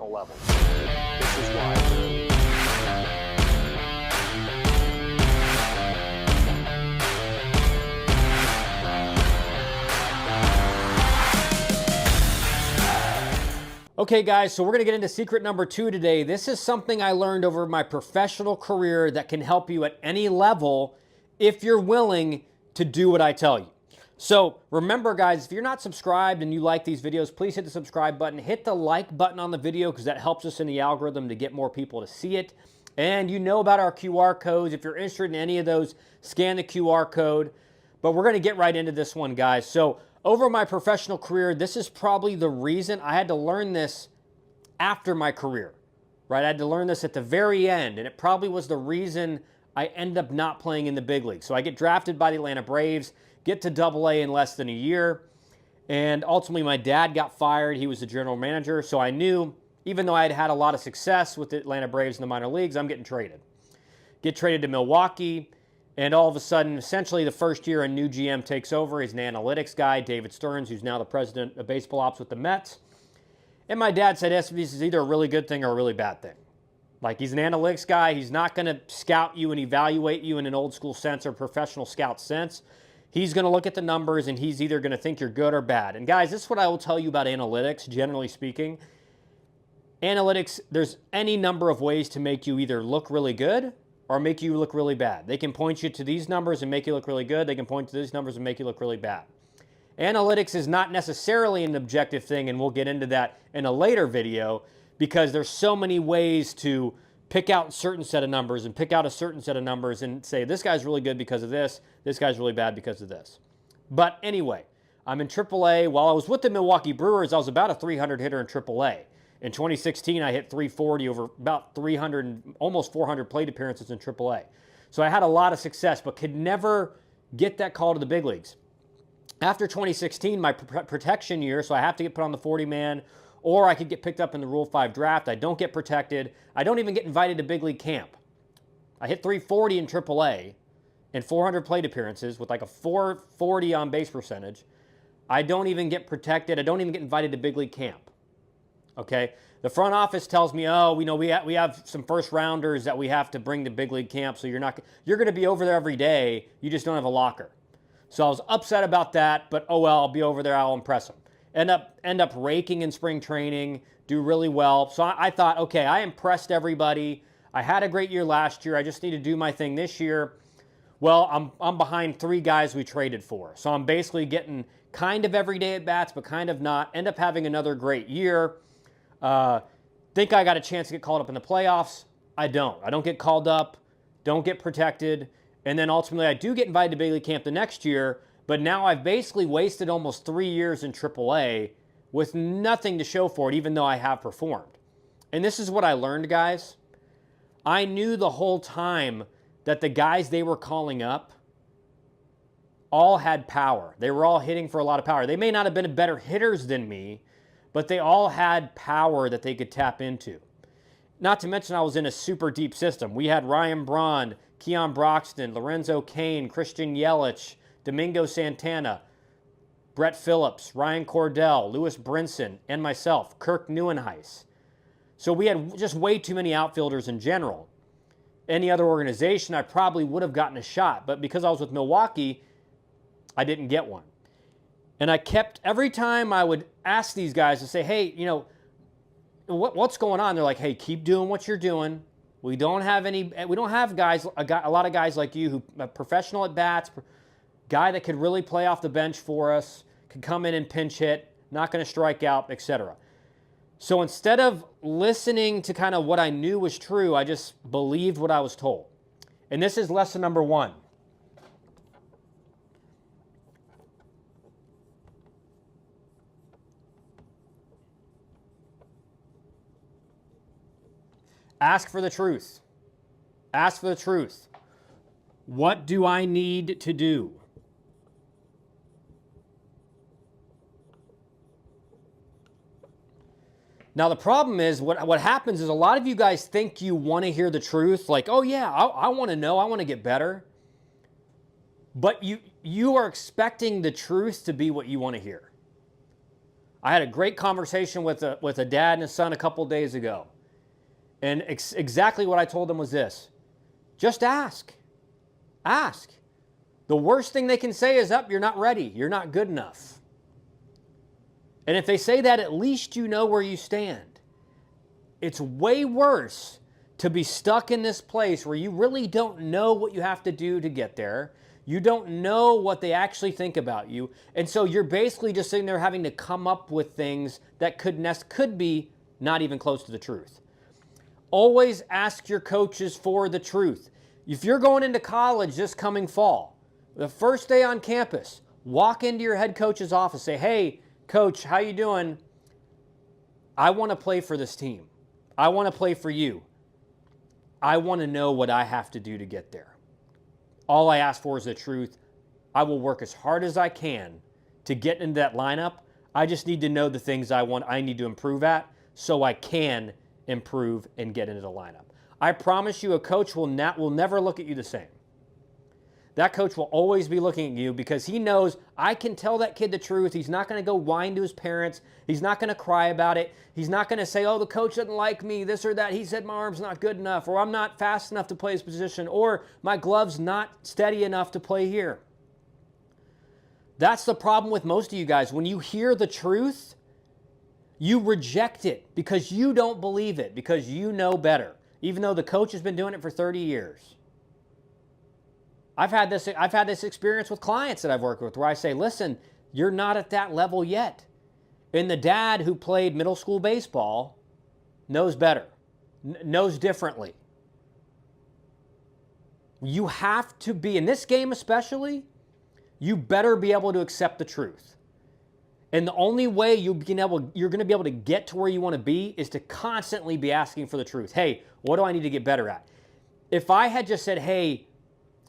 professional level. This is why. Okay guys, so we're gonna get into secret number 2 today. This is something I learned over my professional career that can help you at any level if you're willing to do what I tell you. So remember guys, if you're not subscribed and you like these videos, please hit the subscribe button, hit the like button on the video because that helps us in the algorithm to get more people to see it. And you know about our QR codes. If you're interested in any of those, scan the QR code. But we're gonna get right into this one, guys. So over my professional career, this is probably the reason I had to learn this after my career, right? I had to learn this at the very end, and it probably was the reason I ended up not playing in the big league. So I get drafted by the Atlanta Braves, get to AA in less than a year, and ultimately my dad got fired. He was the general manager, so I knew, even though I had had a lot of success with the Atlanta Braves in the minor leagues, I'm getting traded. Get traded to Milwaukee. And all of a sudden, essentially the first year a new GM takes over. He's an analytics guy, David Stearns, who's now the president of baseball ops with the Mets. And my dad said, this is either a really good thing or a really bad thing. Like, he's an analytics guy. He's not going to scout you and evaluate you in an old school sense or professional scout sense. He's going to look at the numbers and he's either going to think you're good or bad. And guys, this is what I will tell you about analytics, generally speaking. Analytics, there's any number of ways to make you either look really good or make you look really bad. They can point you to these numbers and make you look really good. They can point to these numbers and make you look really bad. Analytics is not necessarily an objective thing, and we'll get into that in a later video because there's so many ways to pick out a certain set of numbers and pick out a certain set of numbers and say, this guy's really good because of this guy's really bad because of this. But anyway, I'm in AAA. While I was with the Milwaukee Brewers, I was about a 300 hitter in AAA. In 2016, I hit 340 over about 300, almost 400 plate appearances in AAA. So I had a lot of success, but could never get that call to the big leagues. After 2016, my protection year, so I have to get put on the 40-man, or I could get picked up in the Rule 5 draft. I don't get protected. I don't even get invited to big league camp. I hit 340 in AAA and 400 plate appearances with like a 440 on base percentage. I don't even get protected. I don't even get invited to big league camp. Okay, the front office tells me, oh, we have some first rounders that we have to bring to big league camp, so you're going to be over there every day. You just don't have a locker. So I was upset about that, but oh well, I'll be over there. I'll impress them. End up raking in spring training, do really well. So I thought, okay, I impressed everybody. I had a great year last year. I just need to do my thing this year. Well, I'm behind 3 guys we traded for, so I'm basically getting kind of everyday at bats, but kind of not. End up having another great year. Think I got a chance to get called up in the playoffs. I don't. I don't get called up, don't get protected, and then ultimately I do get invited to big league camp the next year, but now I've basically wasted almost 3 years in AAA with nothing to show for it, even though I have performed. And this is what I learned, guys. I knew the whole time that the guys they were calling up all had power. They were all hitting for a lot of power. They may not have been better hitters than me, but they all had power that they could tap into. Not to mention I was in a super deep system. We had Ryan Braun, Keon Broxton, Lorenzo Cain, Christian Yelich, Domingo Santana, Brett Phillips, Ryan Cordell, Lewis Brinson, and myself, Kirk Neuenhuis. So we had just way too many outfielders in general. Any other organization, I probably would have gotten a shot, but because I was with Milwaukee, I didn't get one. And I kept, every time I would ask these guys to say, hey, what's going on? They're like, hey, keep doing what you're doing. We don't have guys, a lot of guys like you who are professional at bats, guy that could really play off the bench for us, could come in and pinch hit, not going to strike out, etc. So instead of listening to kind of what I knew was true, I just believed what I was told. And this is lesson number 1. Ask for the truth. Ask for the truth. What do I need to do? Now, the problem is, what happens is a lot of you guys think you want to hear the truth. Like, oh yeah, I want to know, I want to get better. But you are expecting the truth to be what you want to hear. I had a great conversation with a dad and a son a couple days ago. And exactly what I told them was this: just ask. Ask. The worst thing they can say is, you're not ready. You're not good enough. And if they say that, at least you know where you stand. It's way worse to be stuck in this place where you really don't know what you have to do to get there. You don't know what they actually think about you. And so you're basically just sitting there having to come up with things that could be not even close to the truth. Always ask your coaches for the truth. If you're going into college this coming fall, the first day on campus, walk into your head coach's office, say, hey, coach, how you doing? I want to play for this team. I want to play for you. I want to know what I have to do to get there. All I ask for is the truth. I will work as hard as I can to get into that lineup. I just need to know the things I need to improve at so I can improve and get into the lineup. I promise you, a coach will never look at you the same. That coach will always be looking at you because he knows I can tell that kid the truth. He's not going to go whine to his parents. He's not going to cry about it. He's not going to say, oh, the coach doesn't like me, this or that. He said my arm's not good enough, or I'm not fast enough to play his position, or my glove's not steady enough to play here. That's the problem with most of you guys. When you hear the truth, you reject it because you don't believe it, because you know better, even though the coach has been doing it for 30 years. I've had this experience with clients that I've worked with where I say, listen, you're not at that level yet. And the dad who played middle school baseball knows better, knows differently. You have to be, in this game especially, you better be able to accept the truth. And the only way you're going to be able to get to where you want to be is to constantly be asking for the truth. Hey, what do I need to get better at? If I had just said, hey,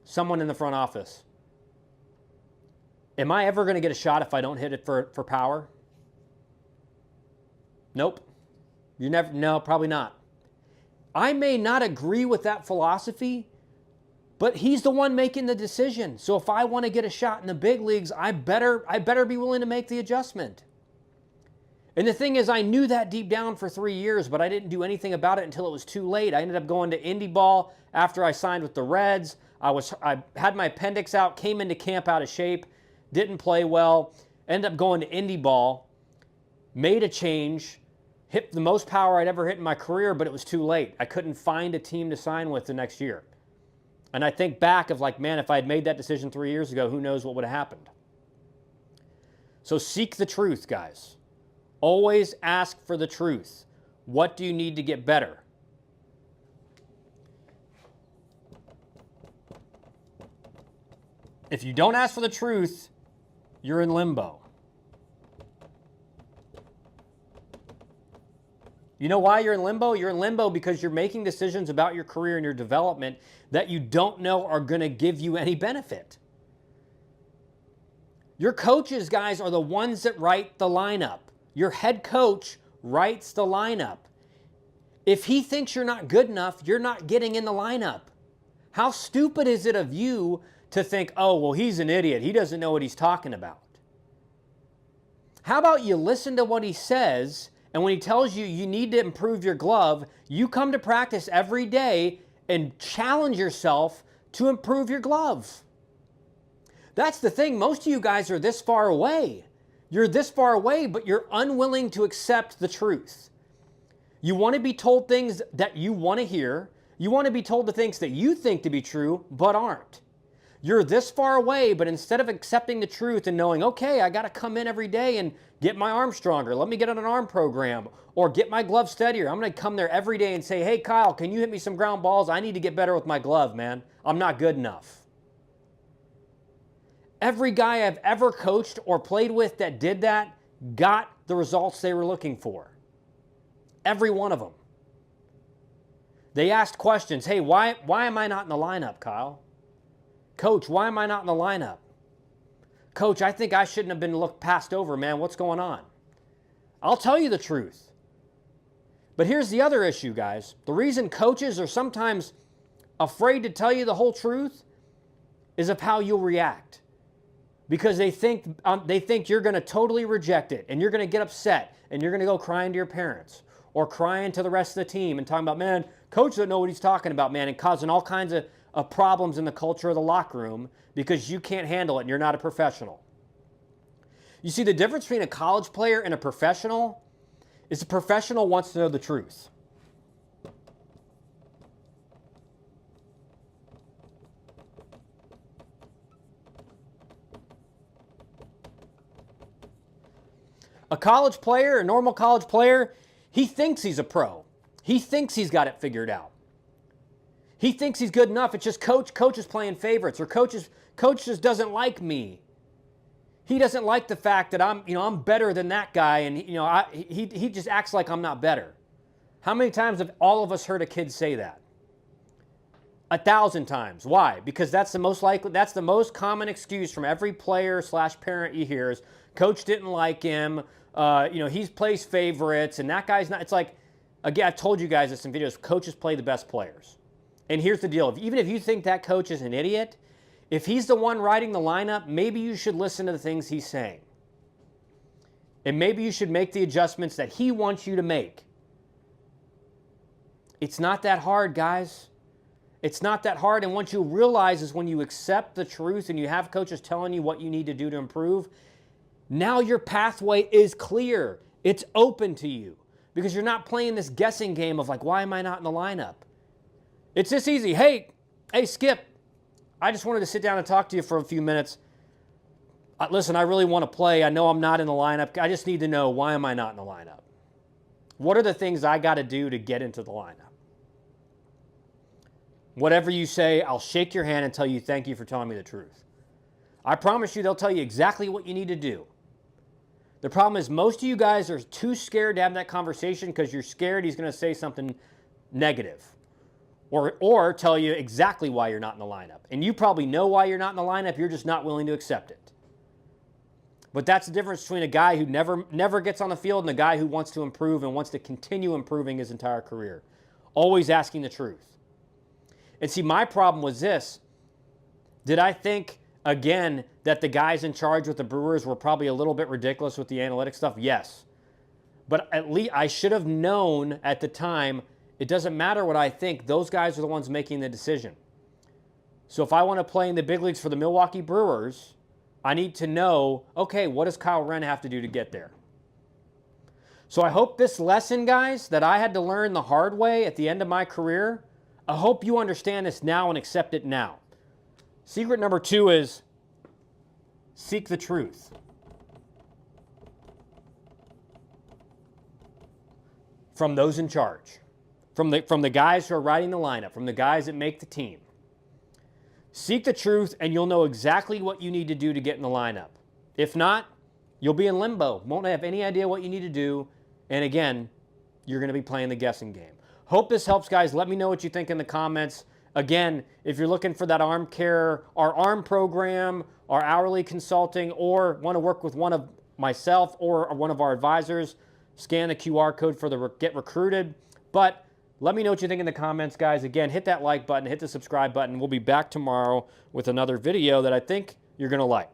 someone in the front office, am I ever going to get a shot if I don't hit it for power? Nope. No, probably not. I may not agree with that philosophy, but he's the one making the decision. So if I want to get a shot in the big leagues, I better be willing to make the adjustment. And the thing is, I knew that deep down for 3 years, but I didn't do anything about it until it was too late. I ended up going to indie ball after I signed with the Reds. I had my appendix out, came into camp out of shape, didn't play well, ended up going to indie ball, made a change, hit the most power I'd ever hit in my career, but it was too late. I couldn't find a team to sign with the next year. And I think back of like, man, if I had made that decision 3 years ago, who knows what would have happened. So seek the truth, guys. Always ask for the truth. What do you need to get better? If you don't ask for the truth, you're in limbo. You know why you're in limbo? You're in limbo because you're making decisions about your career and your development that you don't know are going to give you any benefit. Your coaches, guys, are the ones that write the lineup. Your head coach writes the lineup. If he thinks you're not good enough, you're not getting in the lineup. How stupid is it of you to think, oh, well, he's an idiot. He doesn't know what he's talking about. How about you listen to what he says, and when he tells you you need to improve your glove, you come to practice every day and challenge yourself to improve your glove. That's the thing. Most of you guys are this far away. You're this far away, but you're unwilling to accept the truth. You want to be told things that you want to hear. You want to be told the things that you think to be true, but aren't. You're this far away, but instead of accepting the truth and knowing, okay, I got to come in every day and get my arm stronger. Let me get on an arm program or get my glove steadier. I'm going to come there every day and say, hey, Kyle, can you hit me some ground balls? I need to get better with my glove, man. I'm not good enough. Every guy I've ever coached or played with that did that got the results they were looking for. Every one of them. They asked questions. Hey, why am I not in the lineup, Kyle? Coach, why am I not in the lineup? Coach, I think I shouldn't have been passed over, man. What's going on? I'll tell you the truth. But here's the other issue, guys. The reason coaches are sometimes afraid to tell you the whole truth is of how you'll react. because they think you're going to totally reject it, and you're going to get upset, and you're going to go crying to your parents or crying to the rest of the team and talking about, man, coach doesn't know what he's talking about, man, and causing all kinds of problems in the culture of the locker room because you can't handle it and you're not a professional. You see, the difference between a college player and a professional is a professional wants to know the truth. A college player, a normal college player, he thinks he's a pro. He thinks he's got it figured out. He thinks he's good enough. It's just coach is playing favorites, or coach just doesn't like me. He doesn't like the fact that I'm better than that guy, and he just acts like I'm not better. How many times have all of us heard a kid say that? 1,000 times. Why? Because that's the most common excuse from every player / parent you hear is coach didn't like him. He plays favorites, and that guy's not. It's like, again, I've told you guys this in videos. Coaches play the best players, and here's the deal: even if you think that coach is an idiot, if he's the one writing the lineup, maybe you should listen to the things he's saying, and maybe you should make the adjustments that he wants you to make. It's not that hard, guys. It's not that hard, and once you realize is when you accept the truth and you have coaches telling you what you need to do to improve, now your pathway is clear. It's open to you because you're not playing this guessing game of like, why am I not in the lineup? It's this easy. Hey, Skip, I just wanted to sit down and talk to you for a few minutes. Listen, I really want to play. I know I'm not in the lineup. I just need to know, why am I not in the lineup? What are the things I got to do to get into the lineup? Whatever you say, I'll shake your hand and tell you thank you for telling me the truth. I promise you they'll tell you exactly what you need to do. The problem is most of you guys are too scared to have that conversation because you're scared he's going to say something negative or tell you exactly why you're not in the lineup. And you probably know why you're not in the lineup. You're just not willing to accept it. But that's the difference between a guy who never gets on the field and a guy who wants to improve and wants to continue improving his entire career. Always asking the truth. And see, my problem was this. Did I think, again, that the guys in charge with the Brewers were probably a little bit ridiculous with the analytics stuff? Yes. But at least I should have known at the time, it doesn't matter what I think. Those guys are the ones making the decision. So if I want to play in the big leagues for the Milwaukee Brewers, I need to know, okay, what does Kyle Wren have to do to get there? So I hope this lesson, guys, that I had to learn the hard way at the end of my career, I hope you understand this now and accept it now. Secret number 2 is seek the truth. From those in charge. From the guys who are writing the lineup. From the guys that make the team. Seek the truth and you'll know exactly what you need to do to get in the lineup. If not, you'll be in limbo. Won't have any idea what you need to do. And again, you're going to be playing the guessing game. Hope this helps, guys. Let me know what you think in the comments. Again, if you're looking for that arm care, our ARM program, our hourly consulting, or want to work with one of myself or one of our advisors, scan the QR code for the Get Recruited. But let me know what you think in the comments, guys. Again, hit that like button, hit the subscribe button. We'll be back tomorrow with another video that I think you're going to like.